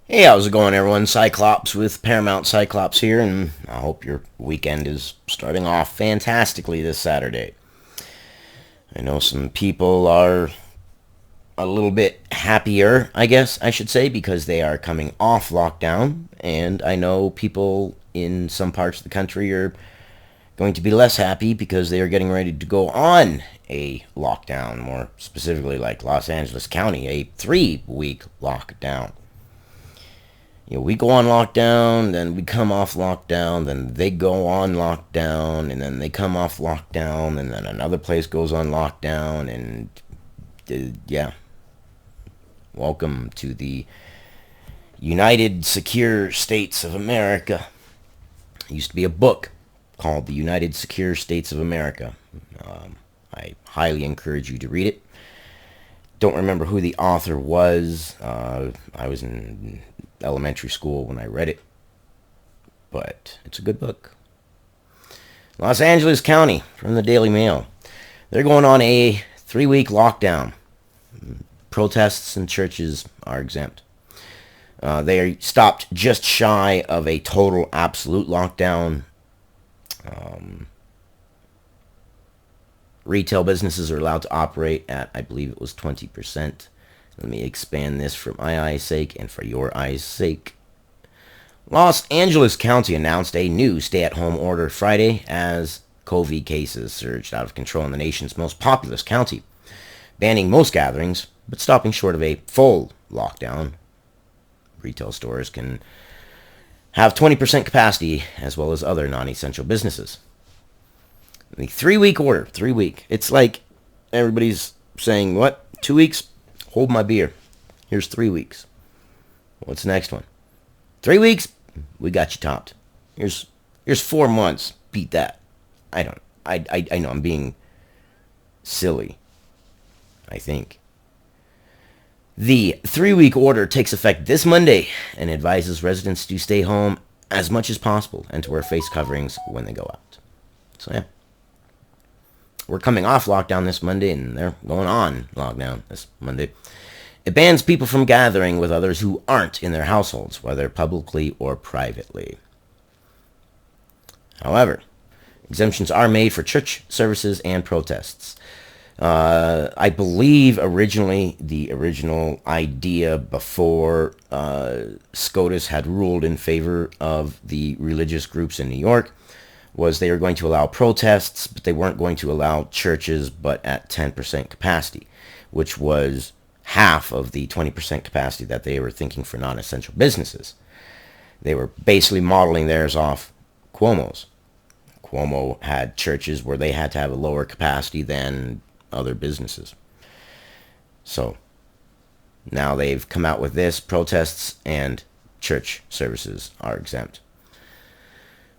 Hey, how's it going, everyone? Cyclops with Paramount Cyclops here, and I hope your weekend is starting off fantastically this Saturday. I know some people are a little bit happier, I guess I should say, because they are coming off lockdown, and I know people in some parts of the country are going to be less happy because they are getting ready to go on a lockdown, more specifically like Los Angeles County, a 3-week lockdown. We go on lockdown, then we come off lockdown, then they go on lockdown, and then they come off lockdown, and then another place goes on lockdown, and yeah, welcome to the United Secure States of America. It used to be a book called The United Secure States of America. I highly encourage you to read it. Don't remember who the author was. I was in elementary school when I read it, but it's a good book. Los Angeles County, from the Daily Mail. They're going on a 3-week lockdown. Protests and churches are exempt. They are stopped just shy of a total absolute lockdown. Retail businesses are allowed to operate at, I believe it was 20%. Let me expand this for my eyes' sake and for your eyes' sake. Los Angeles County announced a new stay-at-home order Friday as COVID cases surged out of control in the nation's most populous county, banning most gatherings, but stopping short of a full lockdown. Retail stores can have 20% capacity, as well as other non-essential businesses. The 3-week order, 3-week. It's like everybody's saying, what, 2 weeks? Hold my beer. Here's 3 weeks. What's the next one? 3 weeks? We got you topped. Here's 4 months. Beat that. I know I'm being silly. I think. The 3-week order takes effect this Monday and advises residents to stay home as much as possible and to wear face coverings when they go out. So yeah. We're coming off lockdown this Monday, and they're going on lockdown this Monday. It bans people from gathering with others who aren't in their households, whether publicly or privately. However, exemptions are made for church services and protests. I believe originally the original idea before SCOTUS had ruled in favor of the religious groups in New York was they were going to allow protests, but they weren't going to allow churches but at 10% capacity, which was half of the 20% capacity that they were thinking for non-essential businesses. They were basically modeling theirs off Cuomo's. Cuomo had churches where they had to have a lower capacity than other businesses. So now they've come out with this: protests and church services are exempt,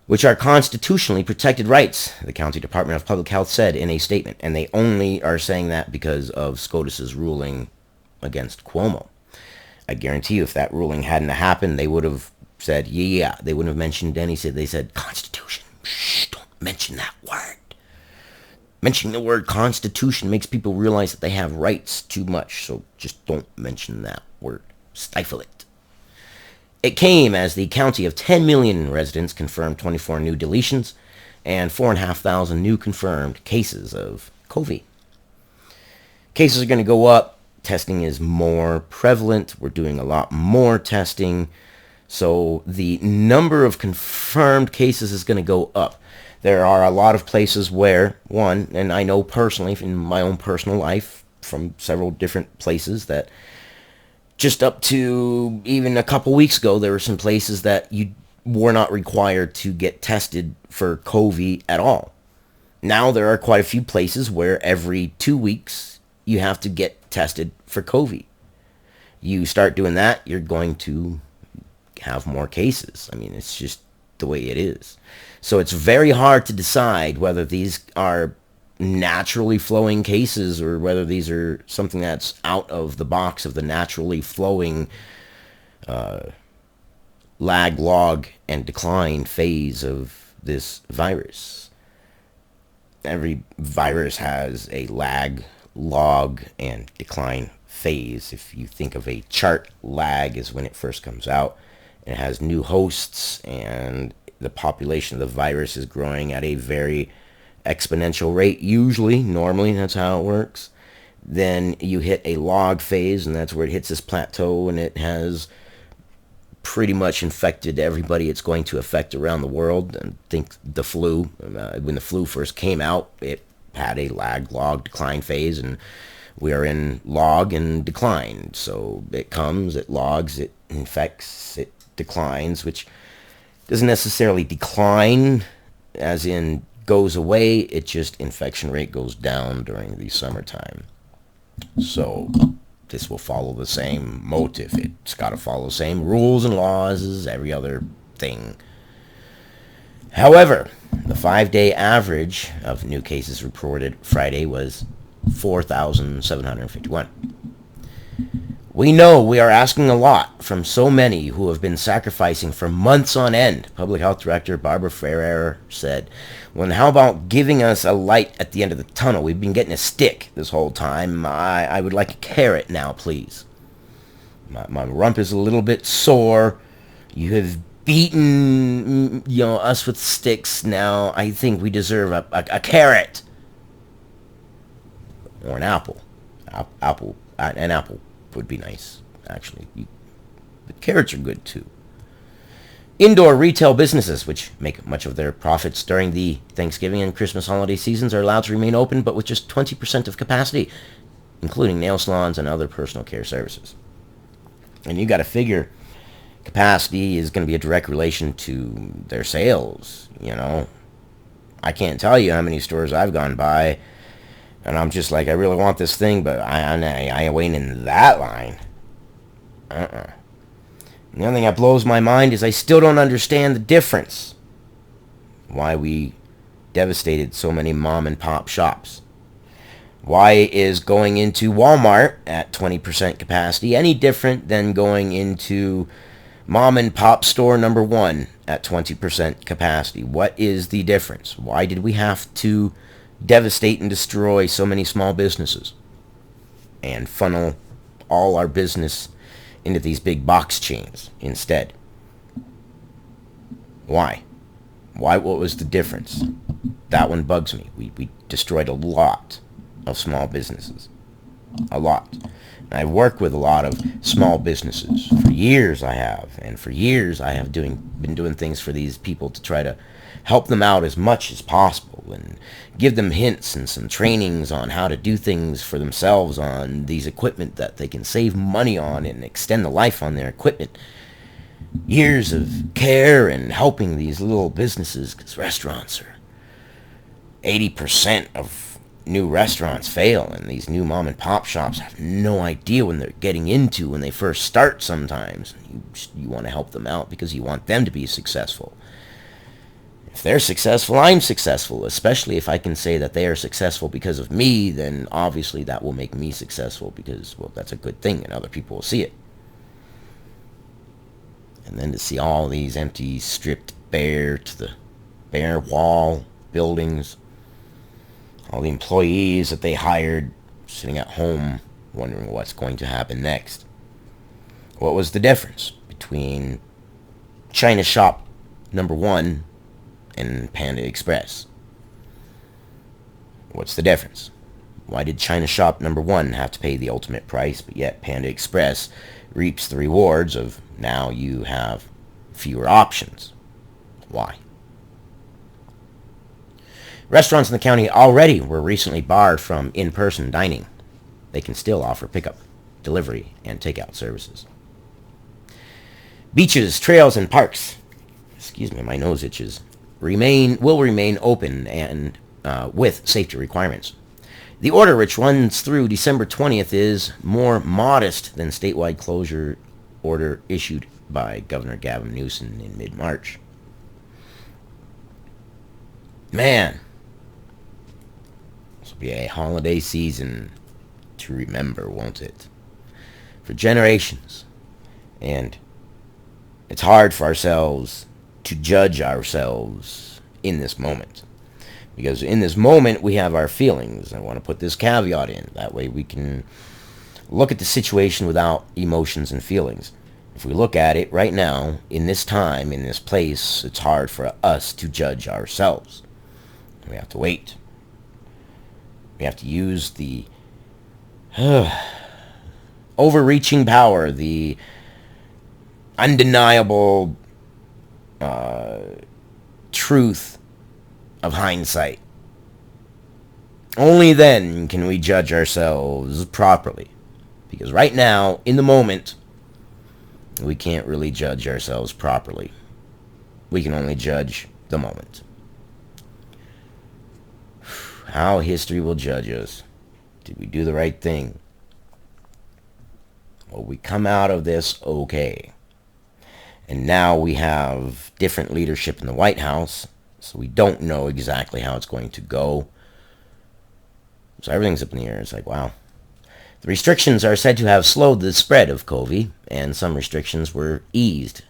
which are constitutionally protected rights, the County Department of Public Health said in a statement. And they only are saying that because of SCOTUS's ruling against Cuomo. I guarantee you if that ruling hadn't happened, they would have said, yeah. They wouldn't have mentioned any. They said, Constitution. Shh, don't mention that word. Mentioning the word Constitution makes people realize that they have rights too much. So just don't mention that word. Stifle it. It came as the county of 10 million residents confirmed 24 new deletions and 4,500 new confirmed cases of COVID. Cases are going to go up. Testing is more prevalent. We're doing a lot more testing. So the number of confirmed cases is going to go up. There are a lot of places where, one, and I know personally in my own personal life from several different places that just up to even a couple weeks ago, there were some places that you were not required to get tested for COVID at all. Now there are quite a few places where every 2 weeks you have to get tested for COVID. You start doing that, you're going to have more cases. I mean, it's just the way it is. So it's very hard to decide whether these are naturally flowing cases or whether these are something that's out of the box of the naturally flowing lag, log, and decline phase of this virus. Every virus has a lag, log, and decline phase. If you think of a chart, lag is when it first comes out. It has new hosts, and the population of the virus is growing at a very exponential rate. Normally, that's how it works. Then you hit a log phase, and that's where it hits this plateau, and it has pretty much infected everybody it's going to affect around the world. And think the flu. When the flu first came out, it had a log decline phase, and we are in log and decline. So it comes, it logs, it infects, it declines, which doesn't necessarily decline as in goes away. It just infection rate goes down during the summertime. So this will follow the same motive. It's got to follow the same rules and laws as every other thing. However, the 5-day average of new cases reported Friday was 4,751. We know we are asking a lot from so many who have been sacrificing for months on end, Public Health Director Barbara Ferrer said. Well, how about giving us a light at the end of the tunnel? We've been getting a stick this whole time. I would like a carrot now, please. My rump is a little bit sore. You have beaten us with sticks. Now I think we deserve a carrot. Or an apple. An apple would be nice, actually. But carrots are good too. Indoor retail businesses, which make much of their profits during the Thanksgiving and Christmas holiday seasons, are allowed to remain open, but with just 20% of capacity, including nail salons and other personal care services. And you got to figure capacity is going to be a direct relation to their sales. I can't tell you how many stores I've gone by, and I'm just like, I really want this thing, but I ain't waiting in that line. And the other thing that blows my mind is I still don't understand the difference. Why we devastated so many mom and pop shops. Why is going into Walmart at 20% capacity any different than going into mom and pop store number 1 at 20% capacity? What is the difference? Why did we have to devastate and destroy so many small businesses and funnel all our business into these big box chains instead? Why? What was the difference? That one bugs me. We destroyed a lot of small businesses. A lot. And I've worked with a lot of small businesses. For years I have. And for years I have been doing things for these people to try to help them out as much as possible and give them hints and some trainings on how to do things for themselves on these equipment that they can save money on and extend the life on their equipment. Years of care and helping these little businesses, because restaurants are 80% of new restaurants fail, and these new mom and pop shops have no idea when they're getting into when they first start sometimes. You want to help them out because you want them to be successful. If they're successful, I'm successful, especially if I can say that they are successful because of me, then obviously that will make me successful because, well, that's a good thing and other people will see it. And then to see all these empty, stripped bare to the bare wall buildings, all the employees that they hired sitting at home wondering what's going to happen next. What was the difference between China Shop number 1 and Panda Express? What's the difference? Why did China Shop number 1 have to pay the ultimate price, but yet Panda Express reaps the rewards of now you have fewer options? Why? Restaurants in the county already were recently barred from in-person dining. They can still offer pickup, delivery, and takeout services. Beaches, trails, and parks, excuse me, my nose itches, will remain open and with safety requirements. The order, which runs through December 20th, is more modest than statewide closure order issued by Governor Gavin Newsom in mid-March. Man, this will be a holiday season to remember, won't it? For generations. And it's hard for ourselves to judge ourselves in this moment. Because in this moment, we have our feelings. I want to put this caveat in. That way we can Look at the situation without emotions and feelings. If we look at it right now, in this time, in this place, it's hard for us to judge ourselves. We have to wait. We have to use the overreaching power, the undeniable truth of hindsight. Only then can we judge ourselves properly. Because right now, in the moment, we can't really judge ourselves properly. We can only judge the moment. How history will judge us. Did we do the right thing? Will we come out of this okay? And now we have different leadership in the White House, so we don't know exactly how it's going to go. So everything's up in the air. It's like, wow. The restrictions are said to have slowed the spread of COVID, and some restrictions were eased.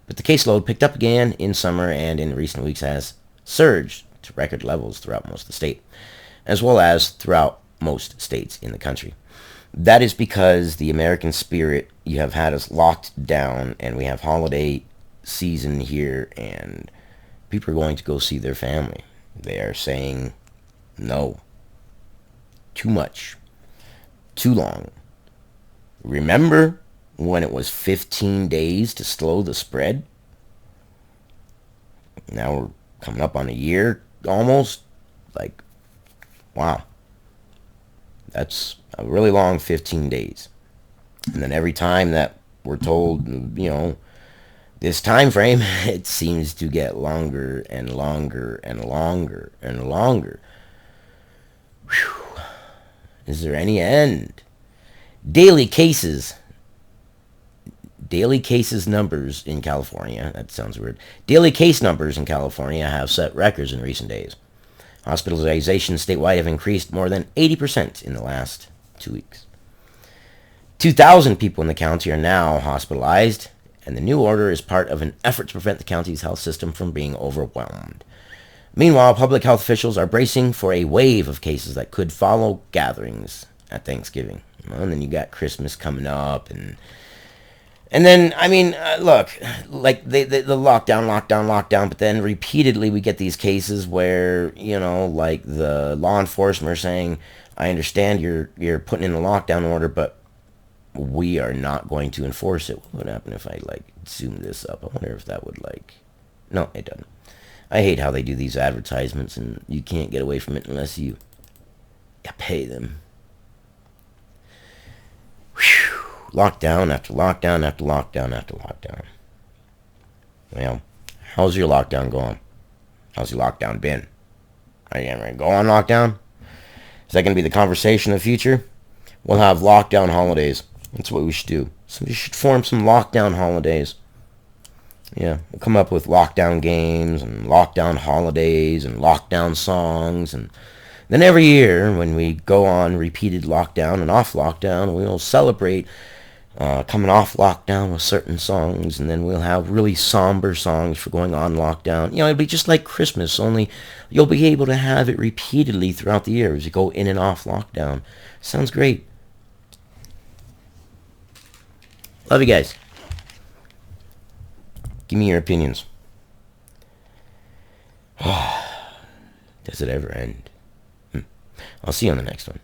But the caseload picked up again in summer and in recent weeks has surged to record levels throughout most of the state, as well as throughout most states in the country. That is because the American spirit, you have had us locked down, and we have holiday season here, and people are going to go see their family. They are saying no. Too much. Too long. Remember when it was 15 days to slow the spread? Now we're coming up on a year almost. Like, wow. That's a really long 15 days. And then every time that we're told, this time frame, it seems to get longer and longer and longer and longer. Whew. Is there any end? Daily cases numbers in California, that sounds weird. Daily case numbers in California have set records in recent days. Hospitalizations statewide have increased more than 80% in the last 2 weeks. 2,000 people in the county are now hospitalized, and the new order is part of an effort to prevent the county's health system from being overwhelmed. Meanwhile, public health officials are bracing for a wave of cases that could follow gatherings at Thanksgiving. And then you got Christmas coming up, and then, look, like the lockdown, but then repeatedly we get these cases where, like the law enforcement are saying, I understand you're putting in a lockdown order, but we are not going to enforce it. What would happen if I, zoom this up? I wonder if that would, no, it doesn't. I hate how they do these advertisements, and you can't get away from it unless you pay them. Whew. Lockdown after lockdown after lockdown after lockdown. Well, how's your lockdown going? How's your lockdown been? Are you going to go on lockdown? Is that going to be the conversation of the future? We'll have lockdown holidays. That's what we should do. Somebody should form some lockdown holidays. Yeah, we'll come up with lockdown games and lockdown holidays and lockdown songs. And then every year when we go on repeated lockdown and off lockdown, we'll celebrate coming off lockdown with certain songs. And then we'll have really somber songs for going on lockdown. It'll be just like Christmas, only you'll be able to have it repeatedly throughout the year as you go in and off lockdown. Sounds great. Love you guys. Give me your opinions. Does it ever end? I'll see you on the next one.